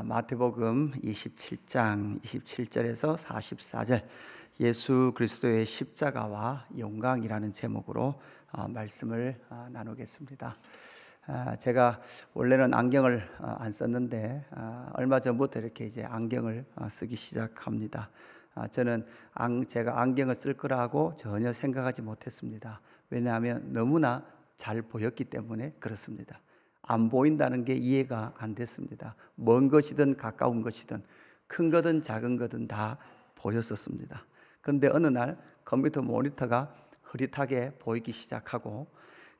마태복음 27장 27절에서 44절 예수 그리스도의 십자가와 영광이라는 제목으로 말씀을 나누겠습니다. 제가 원래는 안경을 안 썼는데 얼마 전부터 이렇게 이제 안경을 쓰기 시작합니다. 저는 제가 안경을 쓸 거라고 전혀 생각하지 못했습니다. 왜냐하면 너무나 잘 보였기 때문에 그렇습니다. 안 보인다는 게 이해가 안 됐습니다. 먼 것이든 가까운 것이든 큰 거든 작은 거든 다 보였었습니다. 그런데 어느 날 컴퓨터 모니터가 흐릿하게 보이기 시작하고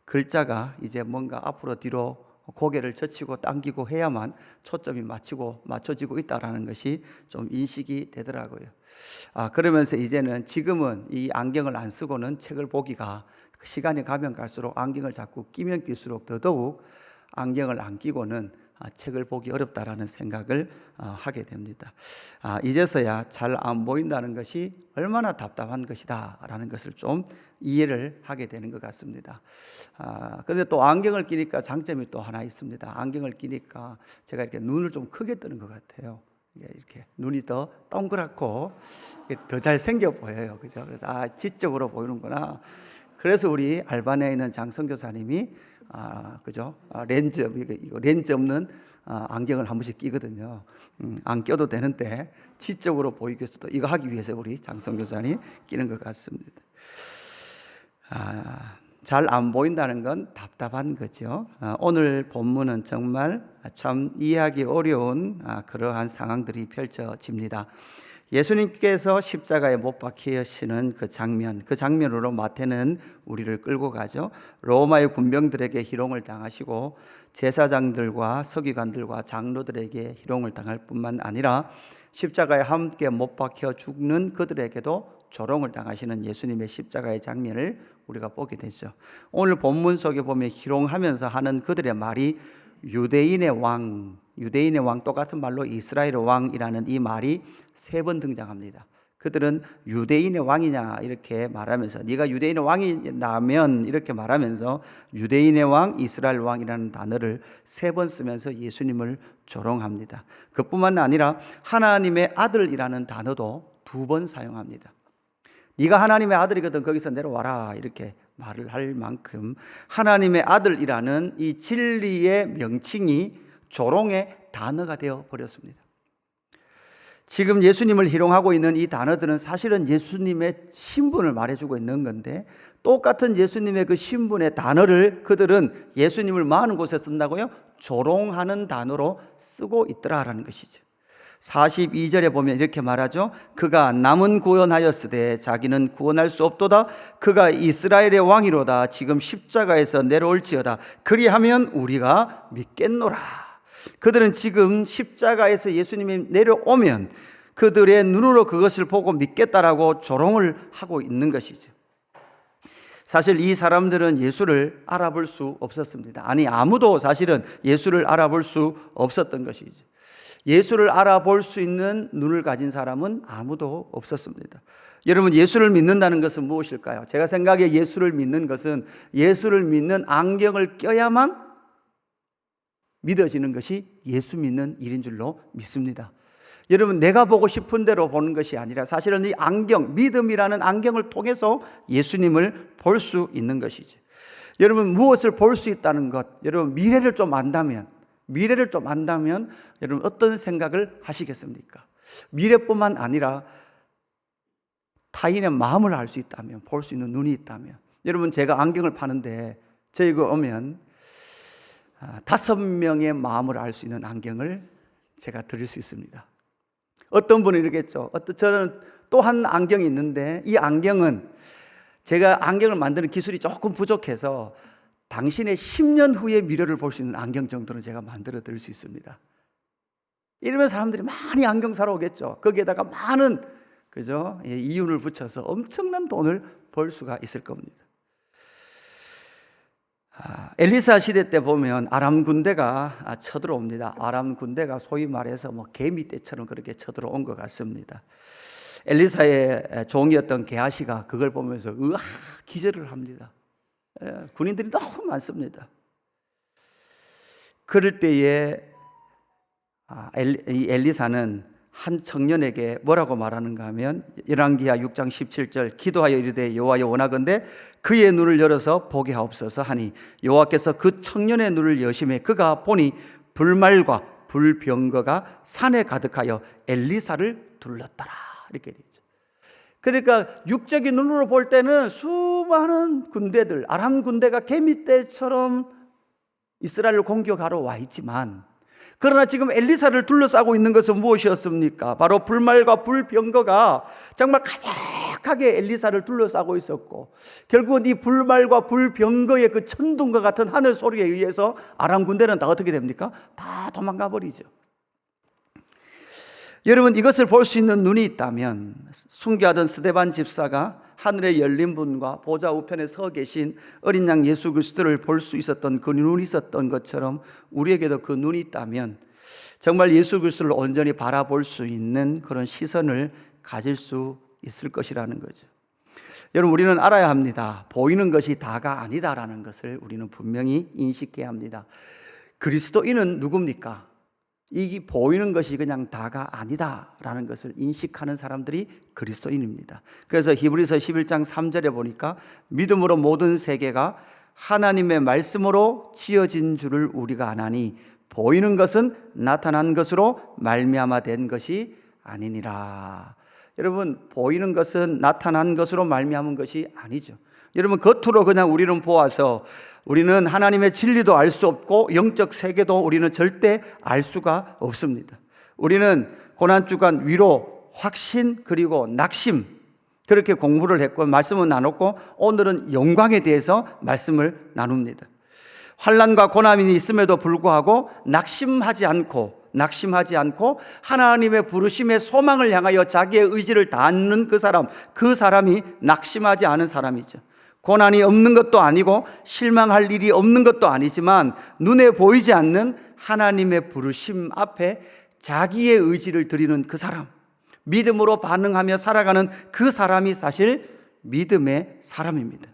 글자가 이제 뭔가 앞으로 뒤로 고개를 젖히고 당기고 해야만 초점이 맞춰지고 있다라는 것이 좀 인식이 되더라고요. 그러면서 이제는 지금은 이 안경을 안 쓰고는 책을 보기가 시간이 가면 갈수록 안경을 자꾸 끼면 낄수록 더더욱 안경을 안 끼고는 책을 보기 어렵다라는 생각을 하게 됩니다. 이제서야 잘 안 보인다는 것이 얼마나 답답한 것이다 라는 것을 좀 이해를 하게 되는 것 같습니다. 그런데 또 안경을 끼니까 장점이 또 하나 있습니다. 안경을 끼니까 제가 이렇게 눈을 좀 크게 뜨는 것 같아요. 이렇게 눈이 더 동그랗고 더 잘 생겨 보여요. 그죠? 그래서 지적으로 보이는구나. 그래서 우리 알바니아에 있는 장 선교사님이 그죠? 렌즈 없는 안경을 한 번씩 끼거든요. 안 껴도 되는데 지적으로 보이기 위해서도 이거 하기 위해서 우리 장 선교사님 끼는 것 같습니다. 잘 안 보인다는 건 답답한 거죠. 오늘 본문은 정말 참 이해하기 어려운 그러한 상황들이 펼쳐집니다. 예수님께서 십자가에 못 박히시는 그 장면으로 마태는 우리를 끌고 가죠. 로마의 군병들에게 희롱을 당하시고 제사장들과 서기관들과 장로들에게 희롱을 당할 뿐만 아니라 십자가에 함께 못 박혀 죽는 그들에게도 조롱을 당하시는 예수님의 십자가의 장면을 우리가 보게 되죠. 오늘 본문 속에 보면 희롱하면서 하는 그들의 말이 유대인의 왕 똑같은 말로 이스라엘의 왕이라는 이 말이 3번 등장합니다. 그들은 유대인의 왕이냐 이렇게 말하면서 네가 유대인의 왕이라면 이렇게 말하면서 유대인의 왕, 이스라엘 왕이라는 단어를 3번 쓰면서 예수님을 조롱합니다. 그뿐만 아니라 하나님의 아들이라는 단어도 2번 사용합니다. 네가 하나님의 아들이거든 거기서 내려와라 이렇게 말을 할 만큼 하나님의 아들이라는 이 진리의 명칭이 조롱의 단어가 되어 버렸습니다. 지금 예수님을 희롱하고 있는 이 단어들은 사실은 예수님의 신분을 말해주고 있는 건데 똑같은 예수님의 그 신분의 단어를 그들은 예수님을 많은 곳에 쓴다고요? 조롱하는 단어로 쓰고 있더라라는 것이죠. 42절에 보면 이렇게 말하죠. 그가 남은 구원하였으되 자기는 구원할 수 없도다. 그가 이스라엘의 왕이로다. 지금 십자가에서 내려올지어다. 그리하면 우리가 믿겠노라. 그들은 지금 십자가에서 예수님이 내려오면 그들의 눈으로 그것을 보고 믿겠다라고 조롱을 하고 있는 것이죠. 사실 이 사람들은 예수를 알아볼 수 없었습니다. 아무도 사실은 예수를 알아볼 수 없었던 것이죠. 예수를 알아볼 수 있는 눈을 가진 사람은 아무도 없었습니다. 여러분, 예수를 믿는다는 것은 무엇일까요? 제가 생각에 예수를 믿는 것은 예수를 믿는 안경을 껴야만 믿어지는 것이 예수 믿는 일인 줄로 믿습니다. 여러분, 내가 보고 싶은 대로 보는 것이 아니라 사실은 이 안경, 믿음이라는 안경을 통해서 예수님을 볼 수 있는 것이죠. 여러분, 무엇을 볼 수 있다는 것, 여러분 미래를 좀 안다면 여러분 어떤 생각을 하시겠습니까? 미래뿐만 아니라 타인의 마음을 알 수 있다면, 볼 수 있는 눈이 있다면, 여러분 제가 안경을 파는데 저희가 오면 5명의 마음을 알 수 있는 안경을 제가 드릴 수 있습니다. 어떤 분은 이러겠죠. 저는 또 한 안경이 있는데 이 안경은 제가 안경을 만드는 기술이 조금 부족해서 당신의 10년 후의 미래를 볼 수 있는 안경 정도는 제가 만들어 드릴 수 있습니다. 이러면 사람들이 많이 안경 사러 오겠죠. 거기에다가 많은 그죠? 이윤을 붙여서 엄청난 돈을 벌 수가 있을 겁니다. 엘리사 시대 때 보면 아람 군대가 쳐들어옵니다. 아람 군대가 소위 말해서 개미떼처럼 그렇게 쳐들어온 것 같습니다. 엘리사의 종이었던 게하시가 그걸 보면서 기절을 합니다. 군인들이 너무 많습니다. 그럴 때에 이 엘리사는 한 청년에게 뭐라고 말하는가 하면 열왕기하 6장 17절 기도하여 이르되 여호와여 원하건대 그의 눈을 열어서 보게 하옵소서 하니 여호와께서 그 청년의 눈을 여심해 그가 보니 불말과 불병거가 산에 가득하여 엘리사를 둘렀더라 이렇게 되죠. 그러니까 육적인 눈으로 볼 때는 수많은 군대들 아람 군대가 개미떼처럼 이스라엘을 공격하러 와 있지만 그러나 지금 엘리사를 둘러싸고 있는 것은 무엇이었습니까? 바로 불말과 불병거가 정말 가득하게 엘리사를 둘러싸고 있었고 결국은 이 불말과 불병거의 그 천둥과 같은 하늘 소리에 의해서 아람 군대는 다 어떻게 됩니까? 다 도망가 버리죠. 여러분 이것을 볼 수 있는 눈이 있다면 순교하던 스데반 집사가 하늘에 열린 분과 보좌 우편에 서 계신 어린 양 예수 그리스도를 볼 수 있었던 그 눈이 있었던 것처럼 우리에게도 그 눈이 있다면 정말 예수 그리스도를 온전히 바라볼 수 있는 그런 시선을 가질 수 있을 것이라는 거죠. 여러분 우리는 알아야 합니다. 보이는 것이 다가 아니다라는 것을 우리는 분명히 인식해야 합니다. 그리스도인은 누굽니까? 이 보이는 것이 그냥 다가 아니다라는 것을 인식하는 사람들이 그리스도인입니다. 그래서 히브리서 11장 3절에 보니까 믿음으로 모든 세계가 하나님의 말씀으로 지어진 줄을 우리가 아나니 보이는 것은 나타난 것으로 말미암아 된 것이 아니니라. 여러분 보이는 것은 나타난 것으로 말미암은 것이 아니죠. 여러분 겉으로 그냥 우리는 보아서 우리는 하나님의 진리도 알 수 없고 영적 세계도 우리는 절대 알 수가 없습니다. 우리는 고난주간 위로, 확신 그리고 낙심 그렇게 공부를 했고 말씀을 나눴고 오늘은 영광에 대해서 말씀을 나눕니다. 환난과 고난이 있음에도 불구하고 낙심하지 않고 하나님의 부르심의 소망을 향하여 자기의 의지를 다하는 그 사람이 낙심하지 않은 사람이죠. 고난이 없는 것도 아니고 실망할 일이 없는 것도 아니지만 눈에 보이지 않는 하나님의 부르심 앞에 자기의 의지를 드리는 그 사람, 믿음으로 반응하며 살아가는 그 사람이 사실 믿음의 사람입니다.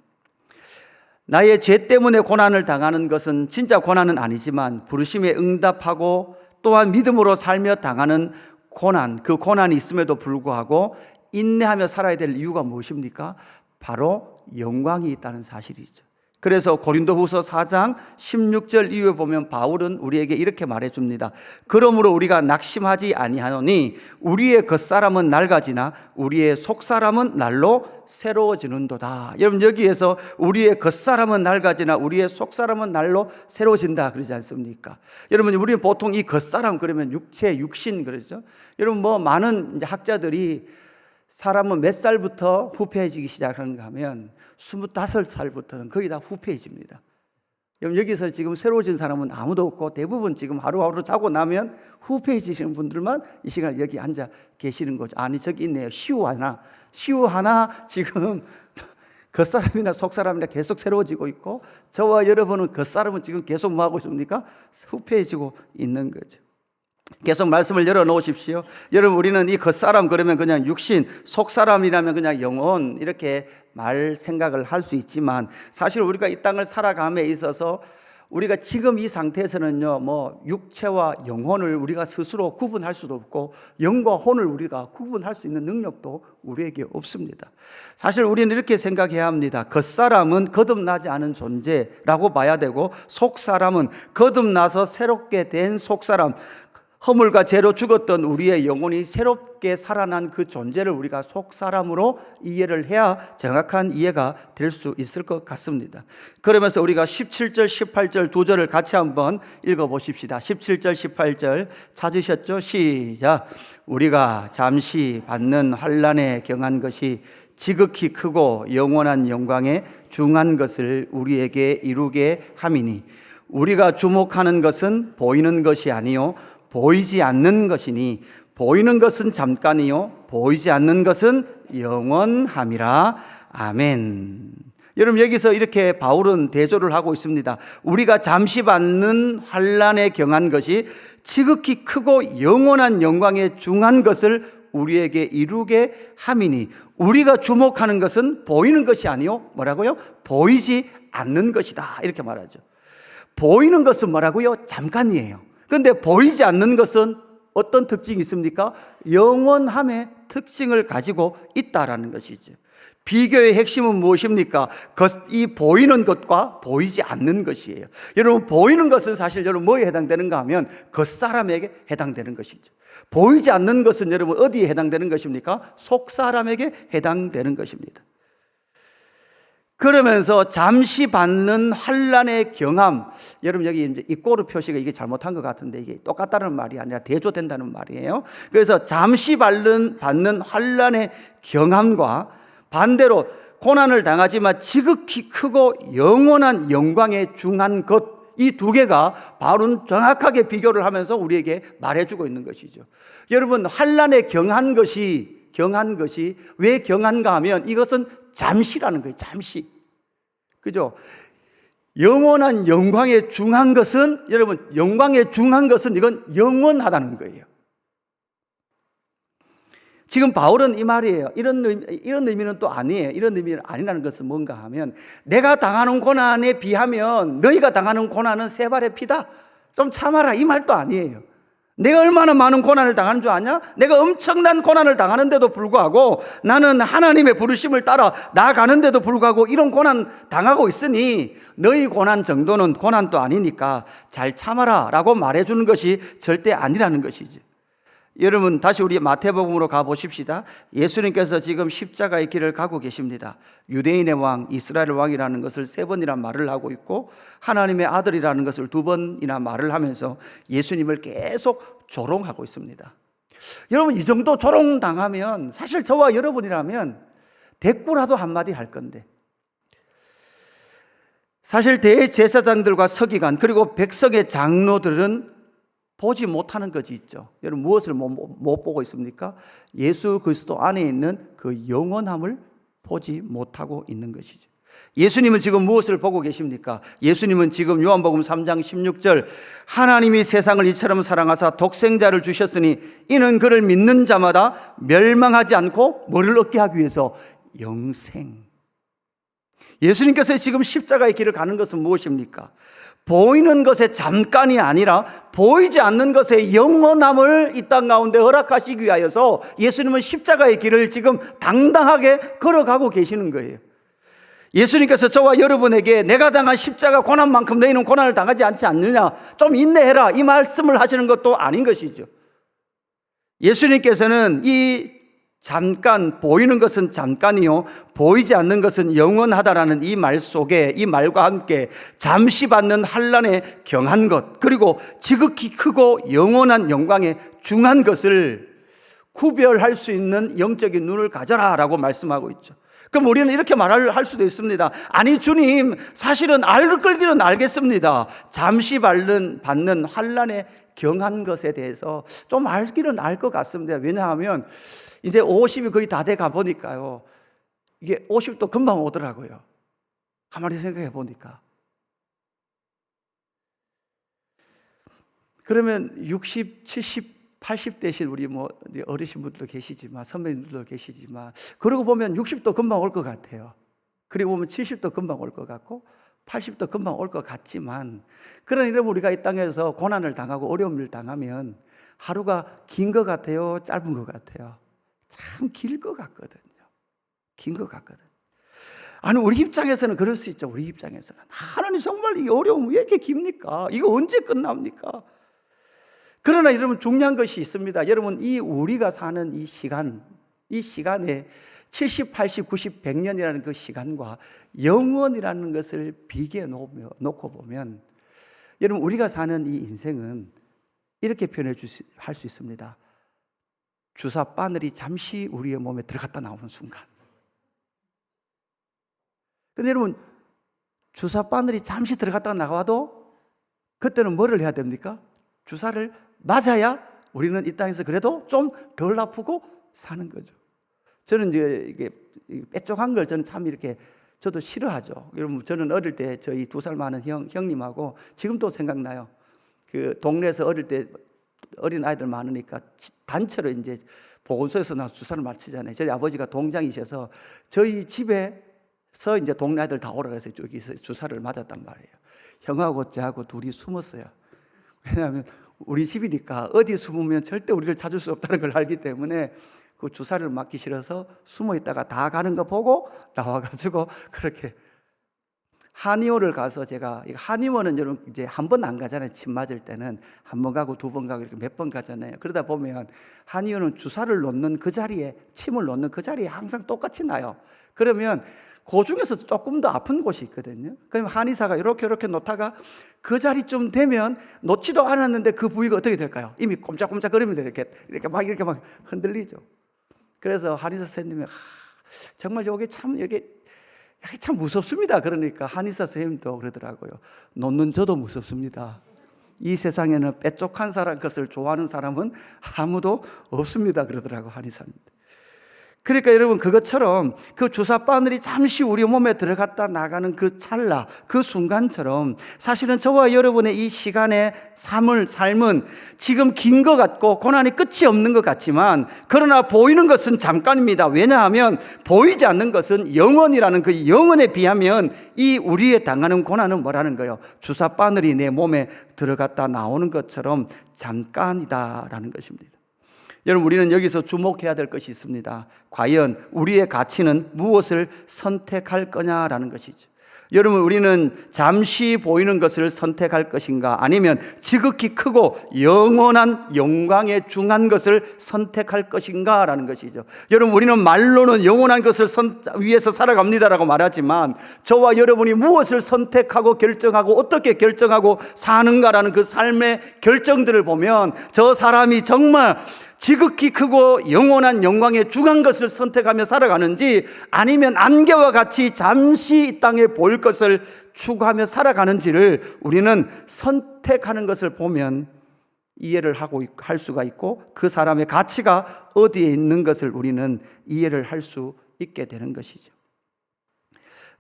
나의 죄 때문에 고난을 당하는 것은 진짜 고난은 아니지만 부르심에 응답하고 또한 믿음으로 살며 당하는 고난, 그 고난이 있음에도 불구하고 인내하며 살아야 될 이유가 무엇입니까? 바로 영광이 있다는 사실이죠. 그래서 고린도후서 4장 16절 이후에 보면 바울은 우리에게 이렇게 말해줍니다. 그러므로 우리가 낙심하지 아니하노니 우리의 겉사람은 낡아지나 우리의 속사람은 날로 새로워지는도다. 여러분 여기에서 우리의 겉사람은 낡아지나 우리의 속사람은 날로 새로워진다 그러지 않습니까? 여러분 우리는 보통 이 겉사람 그러면 육체, 육신 그러죠. 여러분 많은 이제 학자들이 사람은 몇 살부터 후패해지기 시작하는가 하면 25살부터는 거의 다 후패해집니다. 여기서 지금 새로워진 사람은 아무도 없고 대부분 지금 하루하루 자고 나면 후패해지시는 분들만 이 시간에 여기 앉아 계시는 거죠. 아니 저기 있네요. 시우 하나 지금 겉사람이나 속사람이나 계속 새로워지고 있고 저와 여러분은 겉사람은 지금 계속 뭐하고 있습니까? 후패해지고 있는 거죠. 계속 말씀을 열어놓으십시오. 여러분 우리는 이 겉사람 그러면 그냥 육신, 속사람이라면 그냥 영혼 이렇게 생각을 할 수 있지만 사실 우리가 이 땅을 살아감에 있어서 우리가 지금 이 상태에서는요 육체와 영혼을 우리가 스스로 구분할 수도 없고 영과 혼을 우리가 구분할 수 있는 능력도 우리에게 없습니다. 사실 우리는 이렇게 생각해야 합니다. 겉사람은 거듭나지 않은 존재라고 봐야 되고 속사람은 거듭나서 새롭게 된 속사람, 허물과 죄로 죽었던 우리의 영혼이 새롭게 살아난 그 존재를 우리가 속사람으로 이해를 해야 정확한 이해가 될 수 있을 것 같습니다. 그러면서 우리가 17절, 18절 두 절을 같이 한번 읽어보십시다. 17절, 18절 찾으셨죠? 시작. 우리가 잠시 받는 환난에 경한 것이 지극히 크고 영원한 영광에 중한 것을 우리에게 이루게 함이니 우리가 주목하는 것은 보이는 것이 아니요 보이지 않는 것이니 보이는 것은 잠깐이요 보이지 않는 것은 영원함이라. 아멘. 여러분 여기서 이렇게 바울은 대조를 하고 있습니다. 우리가 잠시 받는 환난에 경한 것이 지극히 크고 영원한 영광에 중한 것을 우리에게 이루게 함이니 우리가 주목하는 것은 보이는 것이 아니요 뭐라고요? 보이지 않는 것이다 이렇게 말하죠. 보이는 것은 뭐라고요? 잠깐이에요. 그런데 보이지 않는 것은 어떤 특징이 있습니까? 영원함의 특징을 가지고 있다라는 것이죠. 비교의 핵심은 무엇입니까? 이 보이는 것과 보이지 않는 것이에요. 여러분, 보이는 것은 사실 여러분 뭐에 해당되는가 하면 겉사람에게 해당되는 것이죠. 보이지 않는 것은 여러분 어디에 해당되는 것입니까? 속사람에게 해당되는 것입니다. 그러면서 잠시 받는 환난의 경함, 여러분 여기 이제 입꼬르 표시가 이게 잘못한 것 같은데 이게 똑같다는 말이 아니라 대조된다는 말이에요. 그래서 잠시 받는 환난의 경함과 반대로 고난을 당하지만 지극히 크고 영원한 영광에 중한 것, 이 두 개가 바울은 정확하게 비교를 하면서 우리에게 말해주고 있는 것이죠. 여러분, 환난에 경한 것이 왜 경한가 하면 이것은 잠시라는 거예요. 잠시. 그죠? 영원한 영광에 중한 것은, 여러분, 영광에 중한 것은 이건 영원하다는 거예요. 지금 바울은 이 말이에요. 이런 의미는 또 아니에요. 이런 의미는 아니라는 것은 뭔가 하면, 내가 당하는 고난에 비하면 너희가 당하는 고난은 세 발의 피다. 좀 참아라. 이 말도 아니에요. 내가 얼마나 많은 고난을 당하는 줄 아냐? 내가 엄청난 고난을 당하는데도 불구하고 나는 하나님의 부르심을 따라 나아가는데도 불구하고 이런 고난 당하고 있으니 너희 고난 정도는 고난도 아니니까 잘 참아라 라고 말해주는 것이 절대 아니라는 것이죠. 여러분, 다시 우리 마태복음으로 가보십시다. 예수님께서 지금 십자가의 길을 가고 계십니다. 유대인의 왕, 이스라엘 왕이라는 것을 3번이나 말을 하고 있고 하나님의 아들이라는 것을 2번이나 말을 하면서 예수님을 계속 조롱하고 있습니다. 여러분, 이 정도 조롱당하면 사실 저와 여러분이라면 대꾸라도 한마디 할 건데, 사실 대제사장들과 서기관 그리고 백성의 장로들은 보지 못하는 것이 있죠. 여러분, 무엇을 못 보고 있습니까? 예수 그리스도 안에 있는 그 영원함을 보지 못하고 있는 것이죠. 예수님은 지금 무엇을 보고 계십니까? 예수님은 지금 요한복음 3장 16절, 하나님이 세상을 이처럼 사랑하사 독생자를 주셨으니 이는 그를 믿는 자마다 멸망하지 않고 뭐를 얻게 하기 위해서? 영생. 예수님께서 지금 십자가의 길을 가는 것은 무엇입니까? 보이는 것에 잠깐이 아니라 보이지 않는 것에 영원함을 이 땅 가운데 허락하시기 위하여서 예수님은 십자가의 길을 지금 당당하게 걸어가고 계시는 거예요. 예수님께서 저와 여러분에게 내가 당한 십자가 고난만큼 너희는 고난을 당하지 않지 않느냐, 좀 인내해라, 이 말씀을 하시는 것도 아닌 것이죠. 예수님께서는 이 잠깐, 보이는 것은 잠깐이요 보이지 않는 것은 영원하다라는 이 말 속에, 이 말과 함께 잠시 받는 환난에 경한 것, 그리고 지극히 크고 영원한 영광에 중한 것을 구별할 수 있는 영적인 눈을 가져라 라고 말씀하고 있죠. 그럼 우리는 이렇게 말할 수도 있습니다. 아니 주님, 사실은 알기는 알겠습니다. 잠시 받는 환난에 경한 것에 대해서 좀 알기는 알 것 같습니다. 왜냐하면 이제 50이 거의 다 돼 가보니까요, 이게 50도 금방 오더라고요. 가만히 생각해 보니까. 그러면 60, 70, 80 대신 우리 뭐 어르신 분들도 계시지만, 선배님들도 계시지만, 그러고 보면 60도 금방 올 것 같아요. 그리고 보면 70도 금방 올 것 같고 80도 금방 올 것 같지만, 그러나 여러분, 우리가 이 땅에서 고난을 당하고 어려움을 당하면 하루가 긴 것 같아요, 짧은 것 같아요? 참 길 것 같거든요. 긴 것 같거든. 아니, 우리 입장에서는 그럴 수 있죠. 우리 입장에서는 하나님, 정말 이게 어려움 왜 이렇게 깁니까? 이거 언제 끝납니까? 그러나 여러분, 중요한 것이 있습니다. 여러분, 이 우리가 사는 이 시간에 70, 80, 90, 100년이라는 그 시간과 영원이라는 것을 비교해 놓고 보면, 여러분, 우리가 사는 이 인생은 이렇게 할 수 있습니다. 주사 바늘이 잠시 우리의 몸에 들어갔다 나오는 순간. 근데 여러분, 주사 바늘이 잠시 들어갔다 나와도 그때는 뭐를 해야 됩니까? 주사를 맞아야 우리는 이 땅에서 그래도 좀 덜 아프고 사는 거죠. 저는 이제 이게 빼쪽한 걸 저는 참 이렇게 저도 싫어하죠. 여러분, 저는 어릴 때 저희 2살 많은 형님하고 지금도 생각나요. 그 동네에서 어릴 때 어린 아이들 많으니까 단체로 이제 보건소에서 나와서 주사를 맞히잖아요. 저희 아버지가 동장이셔서 저희 집에서 이제 동네 아이들 다 오라고 해서 여기서 주사를 맞았단 말이에요. 형하고 저하고 둘이 숨었어요. 왜냐하면 우리 집이니까 어디 숨으면 절대 우리를 찾을 수 없다는 걸 알기 때문에 그 주사를 맞기 싫어서 숨어 있다가 다 가는 거 보고 나와가지고 그렇게 한의원을 가서 제가, 한의원은 여러분 이제 한 번 안 가잖아요. 침 맞을 때는 한 번 가고 두 번 가고 이렇게 몇 번 가잖아요. 그러다 보면 한의원은 주사를 놓는 그 자리에, 침을 놓는 그 자리에 항상 똑같이 나요. 그러면 그 중에서 조금 더 아픈 곳이 있거든요. 그러면 한의사가 이렇게 놓다가 그 자리쯤 되면 놓지도 않았는데 그 부위가 어떻게 될까요? 이미 꼼짝꼼짝거리면 이렇게 막 흔들리죠. 그래서 한의사 선생님이 정말 이게 참 이렇게 참 무섭습니다. 그러니까 한의사 선생님도 그러더라고요. 놓는 저도 무섭습니다. 이 세상에는 빼쪽한 사람 것을 좋아하는 사람은 아무도 없습니다. 그러더라고 한의사님. 그러니까 여러분 그것처럼 그 주사 바늘이 잠시 우리 몸에 들어갔다 나가는 그 찰나, 그 순간처럼 사실은 저와 여러분의 이 시간의 삶은 지금 긴 것 같고 고난이 끝이 없는 것 같지만, 그러나 보이는 것은 잠깐입니다. 왜냐하면 보이지 않는 것은 영원이라는 그 영원에 비하면 이 우리의 당하는 고난은 뭐라는 거예요? 주사 바늘이 내 몸에 들어갔다 나오는 것처럼 잠깐이다라는 것입니다. 여러분, 우리는 여기서 주목해야 될 것이 있습니다. 과연 우리의 가치는 무엇을 선택할 거냐라는 것이죠. 여러분, 우리는 잠시 보이는 것을 선택할 것인가, 아니면 지극히 크고 영원한 영광에 중한 것을 선택할 것인가라는 것이죠. 여러분, 우리는 말로는 영원한 것을 위해서 살아갑니다라고 말하지만, 저와 여러분이 무엇을 선택하고 결정하고 어떻게 결정하고 사는가라는 그 삶의 결정들을 보면 저 사람이 정말 지극히 크고 영원한 영광에 중한 것을 선택하며 살아가는지, 아니면 안개와 같이 잠시 이 땅에 보일 것을 추구하며 살아가는지를 우리는 선택하는 것을 보면 이해를 할 수가 있고, 그 사람의 가치가 어디에 있는 것을 우리는 이해를 할 수 있게 되는 것이죠.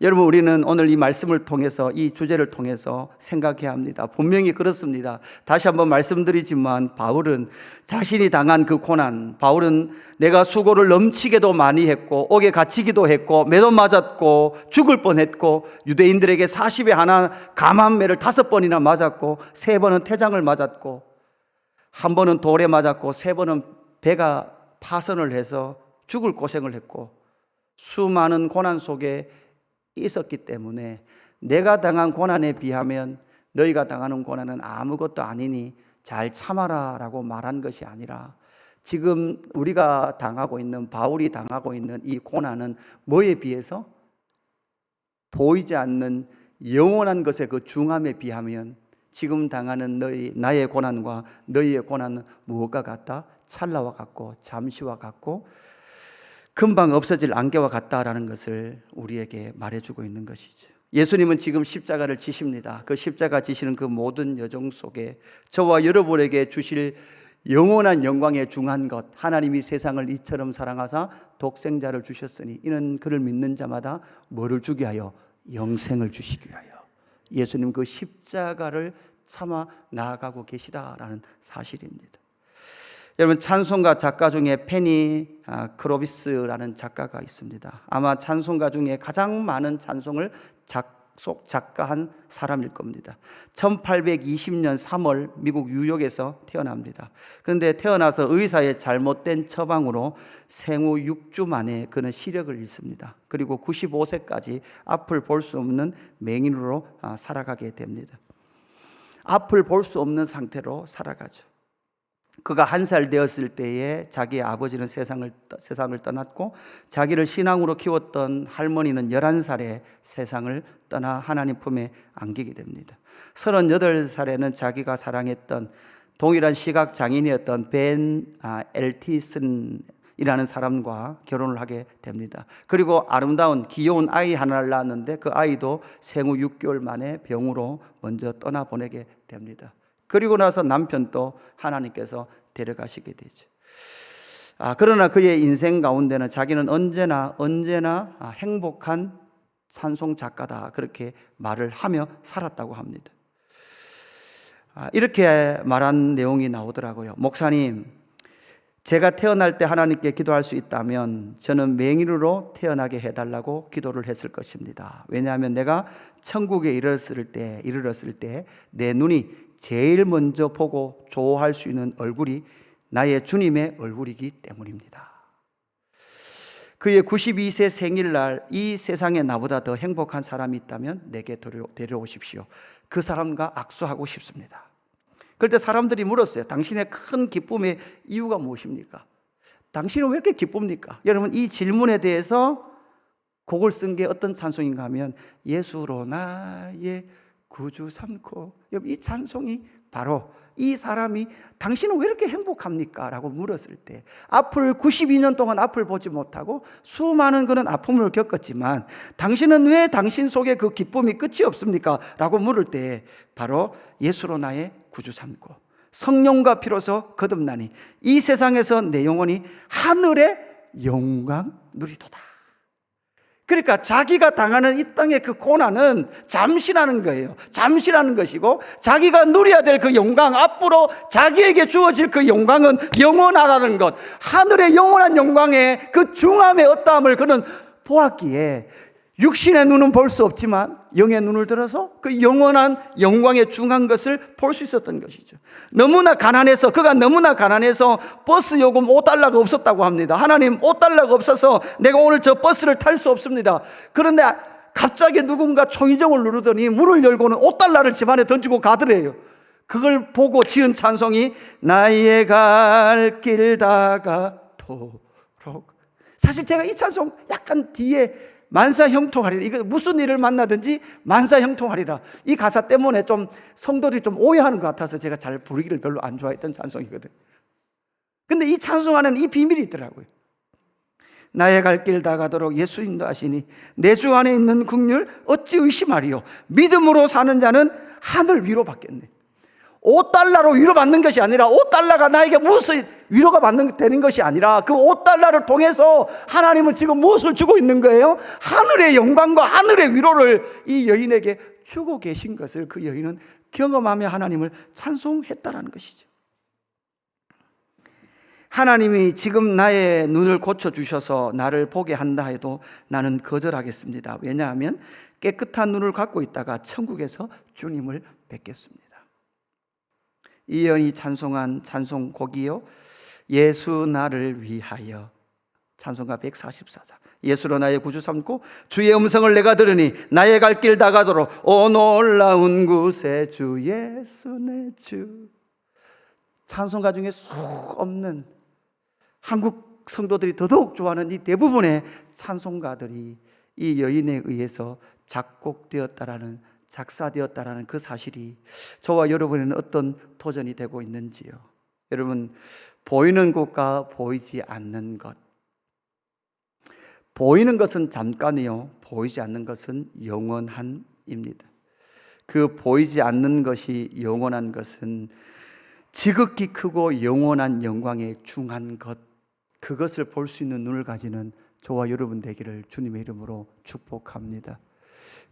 여러분, 우리는 오늘 이 말씀을 통해서, 이 주제를 통해서 생각해야 합니다. 분명히 그렇습니다. 다시 한번 말씀드리지만 바울은 자신이 당한 그 고난, 바울은 내가 수고를 넘치게도 많이 했고 옥에 갇히기도 했고 매도 맞았고 죽을 뻔했고, 유대인들에게 40에 하나 감한매를 5번이나 맞았고 3번은 태장을 맞았고 한 번은 돌에 맞았고 3번은 배가 파선을 해서 죽을 고생을 했고, 수많은 고난 속에 있었기 때문에 내가 당한 고난에 비하면 너희가 당하는 고난은 아무것도 아니니 잘 참아라 라고 말한 것이 아니라, 지금 우리가 당하고 있는, 바울이 당하고 있는 이 고난은 뭐에 비해서? 보이지 않는 영원한 것의 그 중함에 비하면 지금 당하는 나의 고난과 너희의 고난은 무엇과 같다? 찰나와 같고 잠시와 같고 금방 없어질 안개와 같다라는 것을 우리에게 말해주고 있는 것이죠. 예수님은 지금 십자가를 지십니다. 그 십자가 지시는 그 모든 여정 속에 저와 여러분에게 주실 영원한 영광에 중한 것, 하나님이 세상을 이처럼 사랑하사 독생자를 주셨으니 이는 그를 믿는 자마다 뭐를 주기 위하여? 영생을 주시기 위하여. 예수님 그 십자가를 참아 나아가고 계시다라는 사실입니다. 여러분, 찬송가 작가 중에 페니 크로비스라는 작가가 있습니다. 아마 찬송가 중에 가장 많은 찬송을 작가한 사람일 겁니다. 1820년 3월 미국 뉴욕에서 태어납니다. 그런데 태어나서 의사의 잘못된 처방으로 생후 6주 만에 그는 시력을 잃습니다. 그리고 95세까지 앞을 볼 수 없는 맹인으로 살아가게 됩니다. 앞을 볼 수 없는 상태로 살아가죠. 그가 1살 되었을 때에 자기의 아버지는 세상을 떠났고, 자기를 신앙으로 키웠던 할머니는 11살에 세상을 떠나 하나님 품에 안기게 됩니다. 38살에는 자기가 사랑했던 동일한 시각 장인이었던 벤 엘티슨이라는 사람과 결혼을 하게 됩니다. 그리고 아름다운 귀여운 아이 하나를 낳았는데 그 아이도 생후 6개월 만에 병으로 먼저 떠나보내게 됩니다. 그리고 나서 남편도 하나님께서 데려가시게 되죠. 그러나 그의 인생 가운데는 자기는 언제나 행복한 찬송 작가다, 그렇게 말을 하며 살았다고 합니다. 이렇게 말한 내용이 나오더라고요. 목사님, 제가 태어날 때 하나님께 기도할 수 있다면 저는 맹인으로 태어나게 해달라고 기도를 했을 것입니다. 왜냐하면 내가 천국에 이르렀을 때 내 눈이 제일 먼저 보고 좋아할 수 있는 얼굴이 나의 주님의 얼굴이기 때문입니다. 그의 92세 생일날 이 세상에 나보다 더 행복한 사람이 있다면 내게 데려오십시오. 그 사람과 악수하고 싶습니다. 그럴 때 사람들이 물었어요. 당신의 큰 기쁨의 이유가 무엇입니까? 당신은 왜 이렇게 기쁩니까? 여러분, 이 질문에 대해서 곡을 쓴 게 어떤 찬송인가 하면 예수로 나의 구주 삼고, 여러분, 이 찬송이 바로 이 사람이 당신은 왜 이렇게 행복합니까? 라고 물었을 때, 앞을 92년 동안 앞을 보지 못하고 수많은 그런 아픔을 겪었지만 당신은 왜 당신 속에 그 기쁨이 끝이 없습니까? 라고 물을 때 바로 예수로 나의 구주 삼고 성령과 피로서 거듭나니 이 세상에서 내 영혼이 하늘의 영광 누리도다. 그러니까 자기가 당하는 이 땅의 그 고난은 잠시라는 거예요. 잠시라는 것이고, 자기가 누려야 될 그 영광, 앞으로 자기에게 주어질 그 영광은 영원하다는 것, 하늘의 영원한 영광의 그 중함의 어떠함을 그는 보았기에 육신의 눈은 볼 수 없지만 영의 눈을 들어서 그 영원한 영광의 중한 것을 볼 수 있었던 것이죠. 그가 너무나 가난해서 버스 요금 5달러가 없었다고 합니다. 하나님, 5달러가 없어서 내가 오늘 저 버스를 탈 수 없습니다. 그런데 갑자기 누군가 초인종을 누르더니 문을 열고는 5달러를 집안에 던지고 가더래요. 그걸 보고 지은 찬송이 나의 갈 길 다가도록. 사실 제가 이 찬송 약간 뒤에 만사형통하리라, 이거 무슨 일을 만나든지 만사형통하리라, 이 가사 때문에 좀 성도들이 좀 오해하는 것 같아서 제가 잘 부르기를 별로 안 좋아했던 찬송이거든. 근데 이 찬송 안에는 이 비밀이 있더라고요. 나의 갈 길 다가도록 예수 인도하시니 내 주 안에 있는 긍휼 어찌 의심하리요. 믿음으로 사는 자는 하늘 위로 받겠네. 5달러로 위로받는 것이 아니라, 5달러가 나에게 무엇을 위로가 되는 것이 아니라, 그 5달러를 통해서 하나님은 지금 무엇을 주고 있는 거예요? 하늘의 영광과 하늘의 위로를 이 여인에게 주고 계신 것을 그 여인은 경험하며 하나님을 찬송했다라는 것이죠. 하나님이 지금 나의 눈을 고쳐주셔서 나를 보게 한다 해도 나는 거절하겠습니다. 왜냐하면 깨끗한 눈을 갖고 있다가 천국에서 주님을 뵙겠습니다. 이 여인이 찬송한 찬송곡이요, 예수 나를 위하여, 찬송가 144장. 예수로 나의 구주 삼고 주의 음성을 내가 들으니 나의 갈 길 다가도록 오 놀라운 곳에 주 예수 내 주. 찬송가 중에 수 없는, 한국 성도들이 더더욱 좋아하는 이 대부분의 찬송가들이 이 여인에 의해서 작곡되었다라는, 작사되었다라는 그 사실이 저와 여러분에는 어떤 도전이 되고 있는지요. 여러분, 보이는 것과 보이지 않는 것, 보이는 것은 잠깐이요, 보이지 않는 것은 영원한입니다. 그 보이지 않는 것이 영원한 것은 지극히 크고 영원한 영광의 중한 것, 그것을 볼 수 있는 눈을 가지는 저와 여러분 되기를 주님의 이름으로 축복합니다.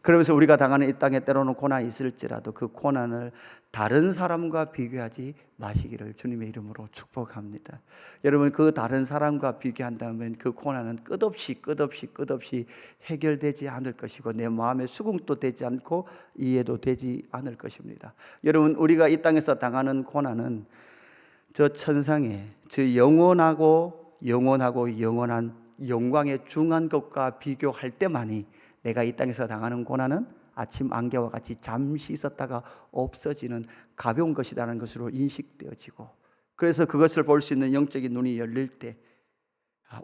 그러면서 우리가 당하는 이 땅에 때로는 고난이 있을지라도 그 고난을 다른 사람과 비교하지 마시기를 주님의 이름으로 축복합니다. 여러분, 그 다른 사람과 비교한다면 그 고난은 끝없이 해결되지 않을 것이고 내 마음의 수긍도 되지 않고 이해도 되지 않을 것입니다. 여러분, 우리가 이 땅에서 당하는 고난은 저 천상에 저 영원한 영광의 중한 것과 비교할 때만이 내가 이 땅에서 당하는 고난은 아침 안개와 같이 잠시 있었다가 없어지는 가벼운 것이라는 것으로 인식되어지고, 그래서 그것을 볼 수 있는 영적인 눈이 열릴 때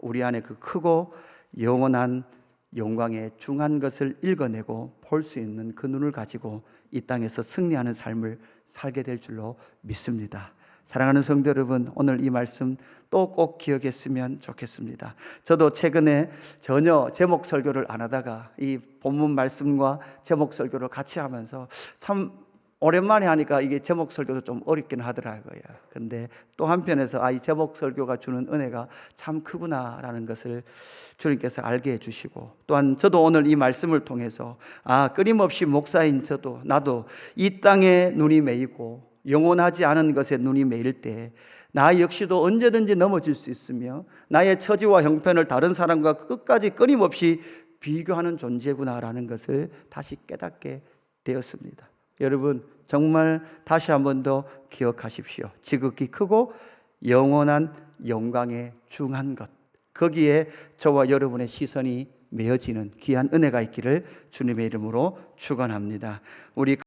우리 안에 그 크고 영원한 영광의 중한 것을 읽어내고 볼 수 있는 그 눈을 가지고 이 땅에서 승리하는 삶을 살게 될 줄로 믿습니다. 사랑하는 성도 여러분, 오늘 이 말씀 또 꼭 기억했으면 좋겠습니다. 저도 최근에 전혀 제목 설교를 안 하다가 이 본문 말씀과 제목 설교를 같이 하면서 참 오랜만에 하니까 이게 제목 설교도 좀 어렵긴 하더라고요. 근데 또 한편에서 이 제목 설교가 주는 은혜가 참 크구나라는 것을 주님께서 알게 해주시고, 또한 저도 오늘 이 말씀을 통해서 끊임없이 목사인 나도 이 땅에 눈이 매이고 영원하지 않은 것에 눈이 매일 때 나 역시도 언제든지 넘어질 수 있으며 나의 처지와 형편을 다른 사람과 끝까지 끊임없이 비교하는 존재구나라는 것을 다시 깨닫게 되었습니다. 여러분, 정말 다시 한 번 더 기억하십시오. 지극히 크고 영원한 영광에 중한 것, 거기에 저와 여러분의 시선이 메어지는 귀한 은혜가 있기를 주님의 이름으로 축원합니다. 우리